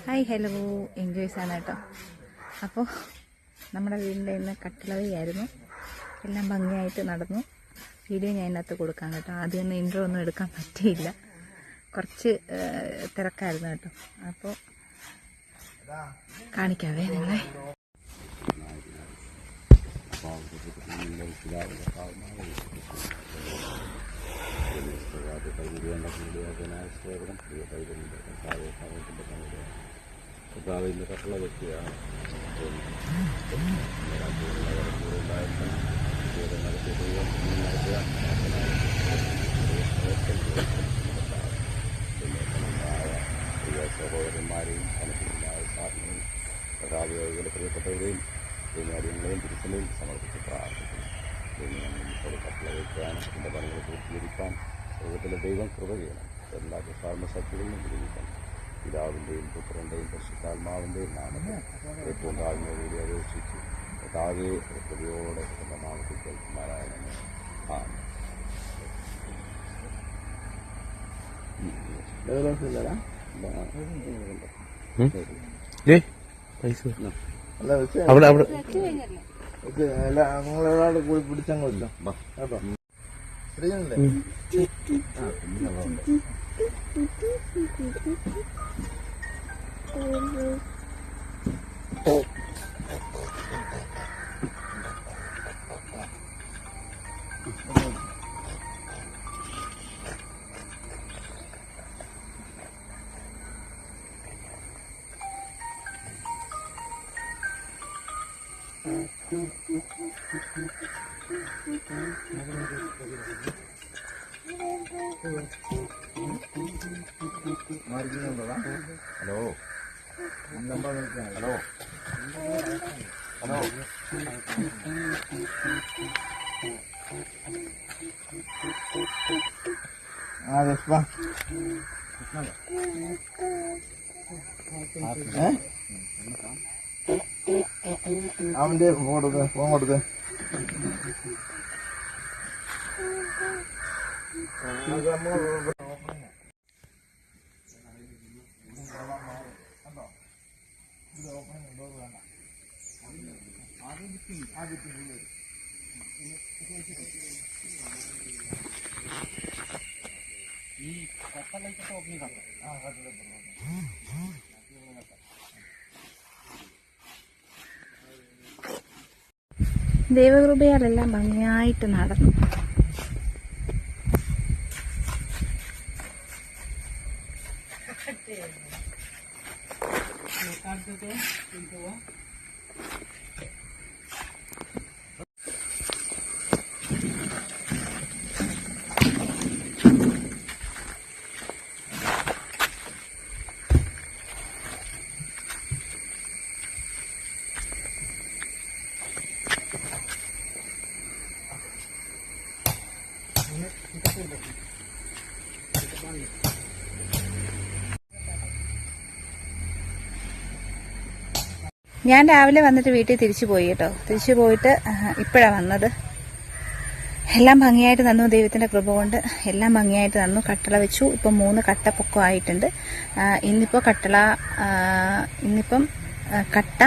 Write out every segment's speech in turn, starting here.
Hi hello enjoys ആണ് കേട്ടോ. അപ്പോൾ നമ്മുടെ വീടിൻ്റെ ഇന്ന് കട്ടിളവയായിരുന്നു. എല്ലാം ഭംഗിയായിട്ട് നടന്നു. വീഡിയോ ഞാൻ ഇതിനകത്ത് കൊടുക്കാം കേട്ടോ. ആദ്യം തന്നെ ഇൻട്രോ ഒന്നും എടുക്കാൻ പറ്റിയില്ല, കുറച്ച് തിരക്കായിരുന്നു കേട്ടോ. അപ്പോൾ കാണിക്കാവേ നിങ്ങളെ. കർത്താവിൻ്റെ കട്ടള വ്യക്തിയാണ്. സഹോദരന്മാരെയും കണക്കിലുണ്ടായ സാധനവും കർത്താവിയുടെ പ്രിയപ്പെട്ടവരെയും കാര്യങ്ങളെയും തിരുസനയിൽ സമർപ്പിച്ച് പ്രാർത്ഥിക്കുന്നു. ഇപ്പോൾ കട്ടള വയ്ക്കാൻ എൻ്റെ പണികൾ പൂർത്തീകരിക്കാൻ ലോകത്തിലെ ദൈവം കൃപ ചെയ്യണം. എല്ലാ കർമ്മശക്തികളിലും വിജയിക്കണം. പിതാവിൻ്റെയും പുത്രൻ്റെയും പരിശുദ്ധാത്മാവിൻ്റെയും നാമത്തിൽ ഏറ്റവും താഴ്മയോടുകൂടി അപേക്ഷിച്ച് താഴെ കൃപയോടെ എന്ന നാമത്തിൽ കേൾക്കുമാരായണമേ. ആമേൻ. നിങ്ങളൊരാൾ പോയി പിടിച്ചങ്ങോ കേട്ടോ. പിടിക്കുന്നില്ലേ? ഹലോ ഹലോ ഹലോ അവന്റെ ഫോൺ കൊടുക്ക. ദൈവകൃപയാലെല്ലാം ഭംഗിയായിട്ട് നടന്നു. ഞാൻ രാവിലെ വന്നിട്ട് വീട്ടിൽ തിരിച്ചു പോയി കേട്ടോ. തിരിച്ചു പോയിട്ട് ഇപ്പോഴാണ് വന്നത്. എല്ലാം ഭംഗിയായിട്ട് തന്നു. ദൈവത്തിൻ്റെ കൃപ കൊണ്ട് എല്ലാം ഭംഗിയായിട്ട് തന്നു. കട്ടള വെച്ചു. ഇപ്പം 3 കട്ട പൊക്കമായിട്ടുണ്ട്. ഇന്നിപ്പം കട്ട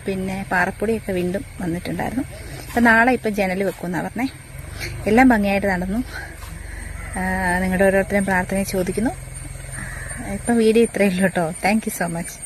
പിന്നെ പാറപ്പൊടിയൊക്കെ വീണ്ടും വന്നിട്ടുണ്ടായിരുന്നു. അപ്പം നാളെ ഇപ്പം ജനൽ വെക്കുമെന്നാണ് പറഞ്ഞേ. എല്ലാം ഭംഗിയായിട്ട് നടന്നു. നിങ്ങളുടെ ഓരോരുത്തരും പ്രാർത്ഥന ചോദിക്കുന്നു. ഇപ്പം വീഡിയോ ഇത്രയേ ഉള്ളൂ കേട്ടോ. Thank you so much.